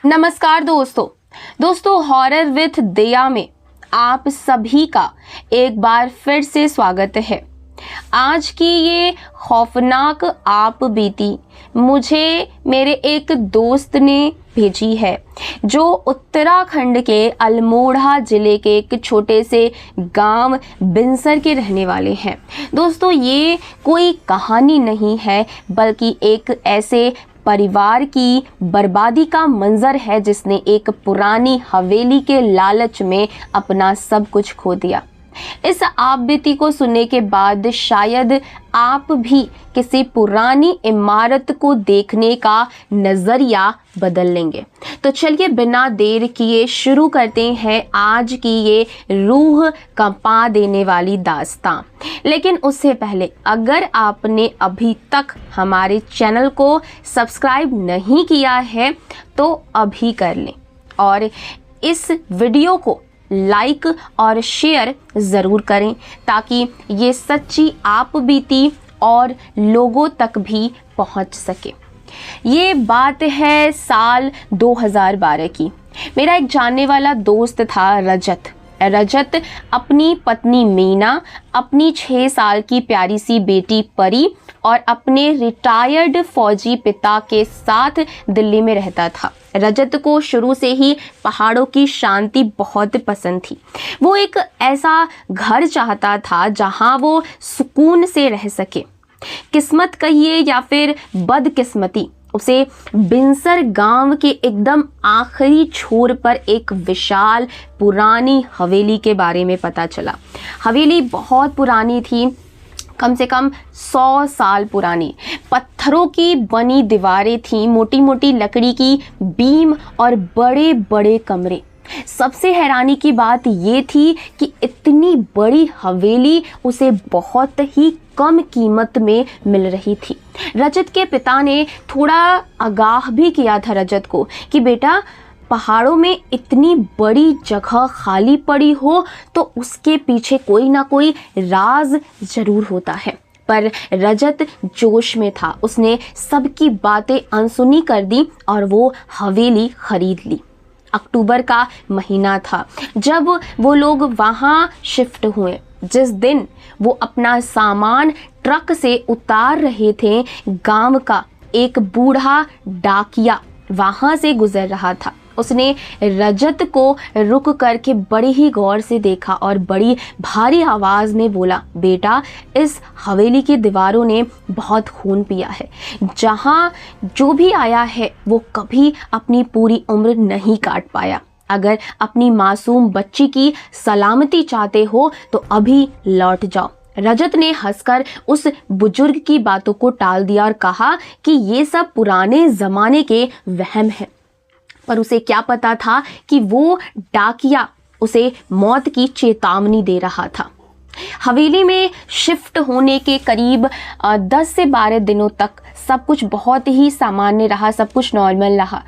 नमस्कार दोस्तों horror with दया में आप सभी का एक बार फिर से स्वागत है। आज की ये खौफनाक आप बीती मुझे मेरे एक दोस्त ने भेजी है, जो उत्तराखंड के अल्मोड़ा जिले के एक छोटे से गांव बिनसर के रहने वाले हैं। दोस्तों, ये कोई कहानी नहीं है, बल्कि एक ऐसे परिवार की बर्बादी का मंजर है जिसने एक पुरानी हवेली के लालच में अपना सब कुछ खो दिया। इस आपबीती को सुनने के बाद शायद आप भी किसी पुरानी इमारत को देखने का नजरिया बदल लेंगे। तो चलिए बिना देर किए शुरू करते हैं आज की ये रूह कंपा देने वाली दास्तां। लेकिन उससे पहले अगर आपने अभी तक हमारे चैनल को सब्सक्राइब नहीं किया है तो अभी कर लें और इस वीडियो को लाइक और शेयर ज़रूर करें, ताकि ये सच्ची आपबीती और लोगों तक भी पहुंच सके। ये बात है साल 2012 की। मेरा एक जानने वाला दोस्त था रजत अपनी पत्नी मीना, अपनी 6 साल की प्यारी सी बेटी परी और अपने रिटायर्ड फौजी पिता के साथ दिल्ली में रहता था। रजत को शुरू से ही पहाड़ों की शांति बहुत पसंद थी। वो एक ऐसा घर चाहता था जहां वो सुकून से रह सके। किस्मत कहिए या फिर बदकिस्मती, उसे बिनसर गांव के एकदम आखिरी छोर पर एक विशाल पुरानी हवेली के बारे में पता चला। हवेली बहुत पुरानी थी, कम से कम 100 साल पुरानी। पत्थरों की बनी दीवारें थीं, मोटी मोटी लकड़ी की बीम और बड़े बड़े कमरे। सबसे हैरानी की बात ये थी कि इतनी बड़ी हवेली उसे बहुत ही कम कीमत में मिल रही थी। रजत के पिता ने थोड़ा आगाह भी किया था रजत को कि बेटा, पहाड़ों में इतनी बड़ी जगह खाली पड़ी हो तो उसके पीछे कोई ना कोई राज जरूर होता है। पर रजत जोश में था, उसने सबकी बातें अनसुनी कर दी और वो हवेली खरीद ली। अक्टूबर का महीना था जब वो लोग वहाँ शिफ्ट हुए। जिस दिन वो अपना सामान ट्रक से उतार रहे थे, गांव का एक बूढ़ा डाकिया वहाँ से गुजर रहा था। उसने रजत को रुक करके बड़ी ही गौर से देखा और बड़ी भारी आवाज़ में बोला, बेटा, इस हवेली की दीवारों ने बहुत खून पिया है। जहाँ जो भी आया है वो कभी अपनी पूरी उम्र नहीं काट पाया। अगर अपनी मासूम बच्ची की सलामती चाहते हो तो अभी लौट जाओ। रजत ने हंसकर उस बुजुर्ग की बातों को टाल दिया और कहा कि ये सब पुराने ज़माने के वहम हैं। पर उसे क्या पता था कि वो डाकिया उसे मौत की चेतावनी दे रहा था। हवेली में शिफ्ट होने के करीब 10 से 12 दिनों तक सब कुछ बहुत ही सामान्य रहा, सब कुछ नॉर्मल रहा।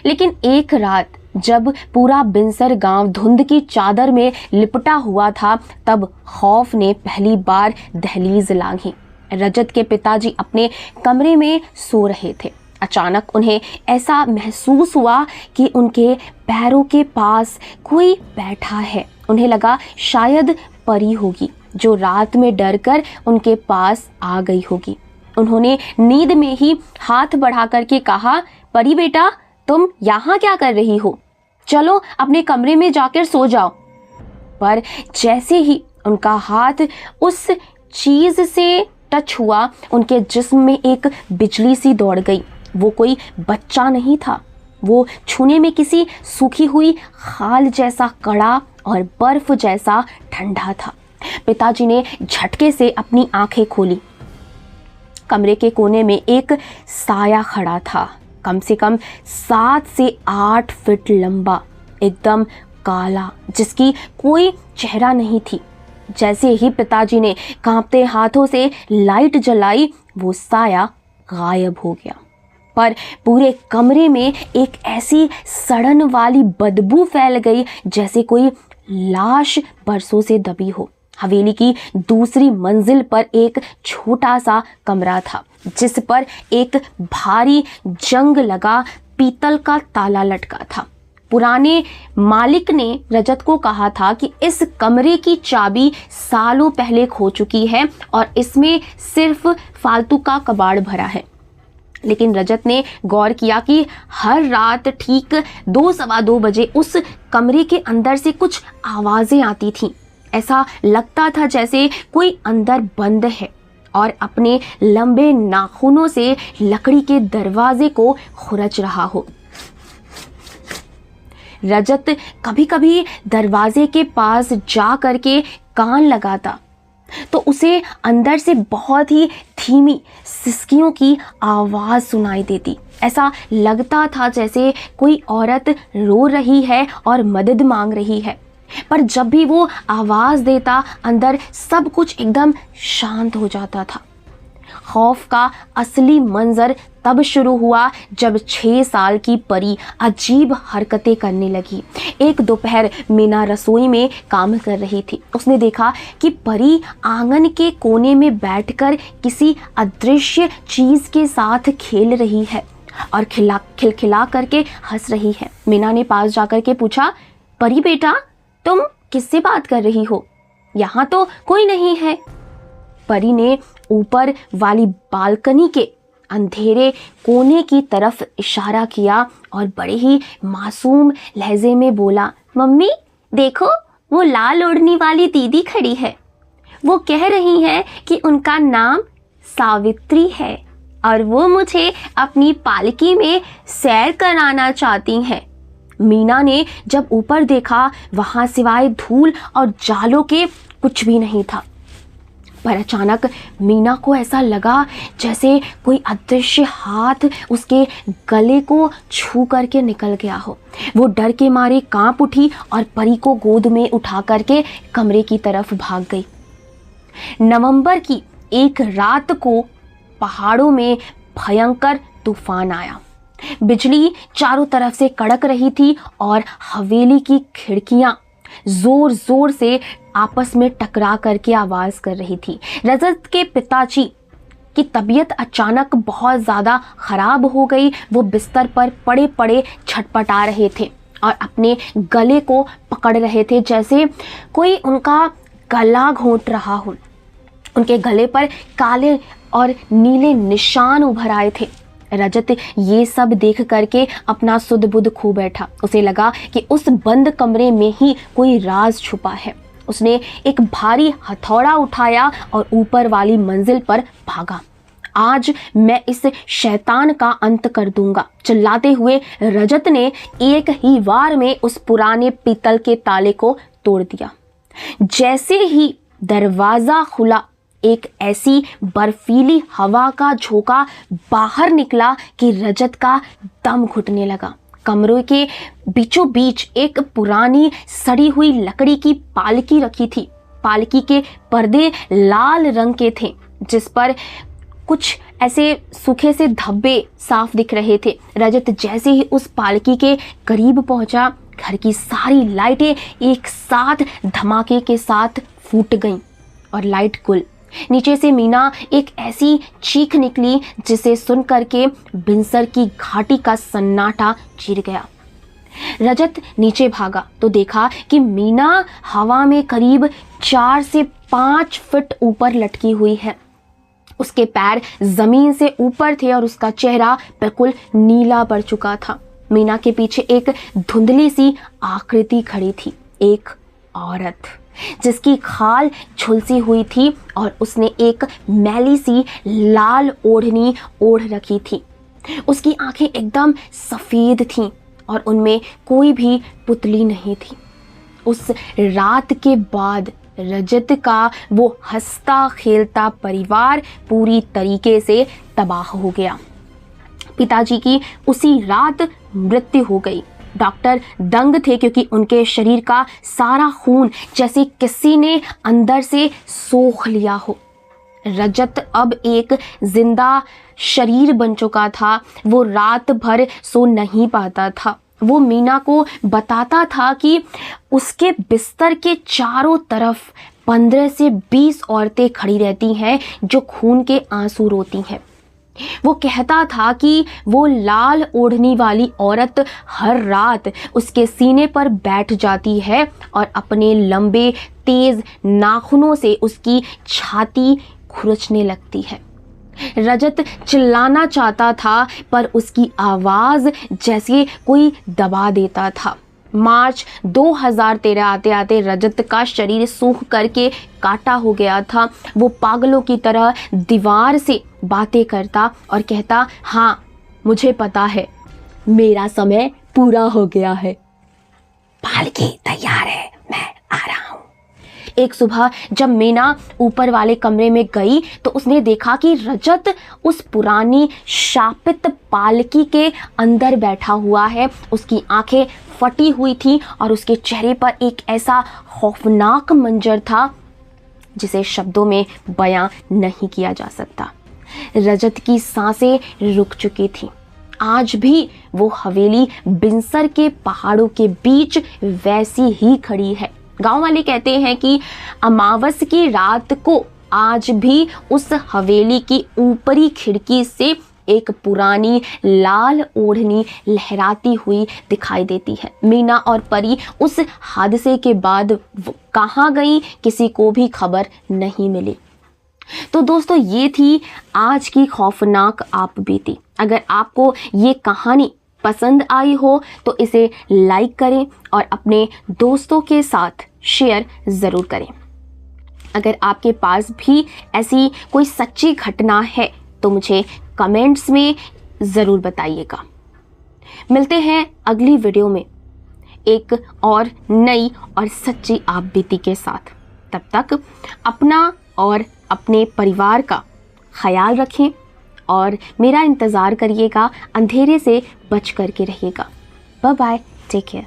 लेकिन एक रात जब पूरा बिनसर गांव धुंध की चादर में लिपटा हुआ था, तब खौफ ने पहली बार दहलीज लांघी। रजत के पिताजी अपने कमरे में सो रहे थे। अचानक उन्हें ऐसा महसूस हुआ कि उनके पैरों के पास कोई बैठा है। उन्हें लगा शायद परी होगी जो रात में डरकर उनके पास आ गई होगी। उन्होंने नींद में ही हाथ बढ़ा करके कहा, परी बेटा, तुम यहाँ क्या कर रही हो? चलो अपने कमरे में जाकर सो जाओ। पर जैसे ही उनका हाथ उस चीज से टच हुआ, उनके जिस्म में एक बिजली सी दौड़ गई। वो कोई बच्चा नहीं था, वो छूने में किसी सूखी हुई खाल जैसा कड़ा और बर्फ जैसा ठंडा था। पिताजी ने झटके से अपनी आंखें खोली। कमरे के कोने में एक साया खड़ा था, कम से कम 7 से 8 फीट लंबा, एकदम काला, जिसकी कोई चेहरा नहीं थी। जैसे ही पिताजी ने कांपते हाथों से लाइट जलाई, वो साया गायब हो गया। पर पूरे कमरे में एक ऐसी सड़न वाली बदबू फैल गई जैसे कोई लाश बरसों से दबी हो। हवेली की दूसरी मंजिल पर एक छोटा सा कमरा था जिस पर एक भारी जंग लगा पीतल का ताला लटका था। पुराने मालिक ने रजत को कहा था कि इस कमरे की चाबी सालों पहले खो चुकी है और इसमें सिर्फ फालतू का कबाड़ भरा है। लेकिन रजत ने गौर किया कि हर रात ठीक 2-2:15 बजे उस कमरे के अंदर से कुछ आवाज़ें आती थीं। ऐसा लगता था जैसे कोई अंदर बंद है और अपने लंबे नाखूनों से लकड़ी के दरवाजे को खुरच रहा हो। रजत कभी कभी दरवाजे के पास जा करके कान लगाता तो उसे अंदर से बहुत ही धीमी सिसकियों की आवाज़ सुनाई देती। ऐसा लगता था जैसे कोई औरत रो रही है और मदद मांग रही है। पर जब भी वो आवाज़ देता अंदर सब कुछ एकदम शांत हो जाता था। खौफ का असली मंजर तब शुरू हुआ जब 6 साल की परी अजीब हरकतें करने लगी। एक दोपहर मीना रसोई में काम कर रही थी। उसने देखा कि परी आंगन के कोने में बैठकर किसी अदृश्य चीज़ के साथ खेल रही है और खिलखिला करके हंस रही है। मीना ने पास जाकर के पूछा, परी बेटा तुम किससे बात कर रही हो? यहाँ तो कोई नहीं है। परी ने ऊपर वाली बालकनी के अंधेरे कोने की तरफ इशारा किया और बड़े ही मासूम लहजे में बोला, मम्मी देखो वो लाल ओढ़नी वाली दीदी खड़ी है। वो कह रही है कि उनका नाम सावित्री है और वो मुझे अपनी पालकी में सैर कराना चाहती हैं। मीना ने जब ऊपर देखा वहां सिवाय धूल और जालों के कुछ भी नहीं था। पर अचानक मीना को ऐसा लगा जैसे कोई अदृश्य हाथ उसके गले को छू करके निकल गया हो। वो डर के मारे कांप उठी और परी को गोद में उठा करके कमरे की तरफ भाग गई। नवंबर की एक रात को पहाड़ों में भयंकर तूफान आया। बिजली चारों तरफ से कड़क रही थी और हवेली की खिड़कियां जोर जोर से आपस में टकरा करके आवाज कर रही थी। रजत के पिताजी की तबीयत अचानक बहुत ज़्यादा खराब हो गई। वो बिस्तर पर पड़े पड़े छटपटा रहे थे और अपने गले को पकड़ रहे थे जैसे कोई उनका गला घोंट रहा हो। उनके गले पर काले और नीले निशान उभर आए थे। रजत ये सब देख करके अपना सुध बुध खो बैठा। उसे लगा कि उस बंद कमरे में ही कोई राज छुपा है। उसने एक भारी हथौड़ा उठाया और ऊपर वाली मंजिल पर भागा। आज मैं इस शैतान का अंत कर दूंगा, चिल्लाते हुए रजत ने एक ही वार में उस पुराने पीतल के ताले को तोड़ दिया। जैसे ही दरवाजा खुला एक ऐसी बर्फीली हवा का झोंका बाहर निकला कि रजत का दम घुटने लगा। कमरे के बीचों बीच एक पुरानी सड़ी हुई लकड़ी की पालकी रखी थी। पालकी के पर्दे लाल रंग के थे जिस पर कुछ ऐसे सूखे से धब्बे साफ दिख रहे थे। रजत जैसे ही उस पालकी के करीब पहुंचा, घर की सारी लाइटें एक साथ धमाके के साथ फूट गईं और लाइट गुल। नीचे से मीना एक ऐसी चीख निकली जिसे सुन करके बिनसर की घाटी का सन्नाटा चिर गया। रजत नीचे भागा तो देखा कि मीना हवा में करीब 4 से 5 फीट ऊपर लटकी हुई है। उसके पैर जमीन से ऊपर थे और उसका चेहरा बिल्कुल नीला पड़ चुका था। मीना के पीछे एक धुंधली सी आकृति खड़ी थी, एक औरत जिसकी खाल झुलसी हुई थी और उसने एक मैली सी लाल ओढ़नी ओढ़ रखी थी। उसकी आंखें एकदम सफ़ेद थीं और उनमें कोई भी पुतली नहीं थी। उस रात के बाद रजत का वो हंसता खेलता परिवार पूरी तरीके से तबाह हो गया। पिताजी की उसी रात मृत्यु हो गई। डॉक्टर दंग थे क्योंकि उनके शरीर का सारा खून जैसे किसी ने अंदर से सोख लिया हो। रजत अब एक जिंदा शरीर बन चुका था। वो रात भर सो नहीं पाता था। वो मीना को बताता था कि उसके बिस्तर के चारों तरफ 15 से 20 औरतें खड़ी रहती हैं जो खून के आंसू रोती हैं। वो कहता था कि वो लाल ओढ़नी वाली औरत हर रात उसके सीने पर बैठ जाती है और अपने लंबे तेज नाखूनों से उसकी छाती खुरचने लगती है। रजत चिल्लाना चाहता था पर उसकी आवाज़ जैसे कोई दबा देता था। मार्च 2013 आते आते रजत का शरीर सूख करके काटा हो गया था। वो पागलों की तरह दीवार से बातें करता और कहता, हाँ मुझे पता है, मेरा समय पूरा हो गया है, पालकी तैयार है, मैं आ रहा हूँ। एक सुबह जब मीना ऊपर वाले कमरे में गई तो उसने देखा कि रजत उस पुरानी शापित पालकी के अंदर बैठा हुआ है। उसकी आंखें फटी हुई थी और उसके चेहरे पर एक ऐसा खौफनाक मंजर था जिसे शब्दों में बयां नहीं किया जा सकता। रजत की सांसें रुक चुकी थीं। आज भी वो हवेली बिनसर के पहाड़ों के बीच वैसी ही खड़ी है। गांव वाले कहते हैं कि अमावस की रात को आज भी उस हवेली की ऊपरी खिड़की से एक पुरानी लाल ओढ़नी लहराती हुई दिखाई देती है। मीना और परी उस हादसे के बाद कहाँ गई, किसी को भी खबर नहीं मिली। तो दोस्तों, ये थी आज की खौफनाक आप बीती। अगर आपको ये कहानी पसंद आई हो तो इसे लाइक करें और अपने दोस्तों के साथ शेयर ज़रूर करें। अगर आपके पास भी ऐसी कोई सच्ची घटना है तो मुझे कमेंट्स में ज़रूर बताइएगा। मिलते हैं अगली वीडियो में एक और नई और सच्ची आप बीती के साथ। तब तक अपना और अपने परिवार का ख्याल रखें और मेरा इंतज़ार करिएगा। अंधेरे से बच करके रहिएगा। Bye bye, take care.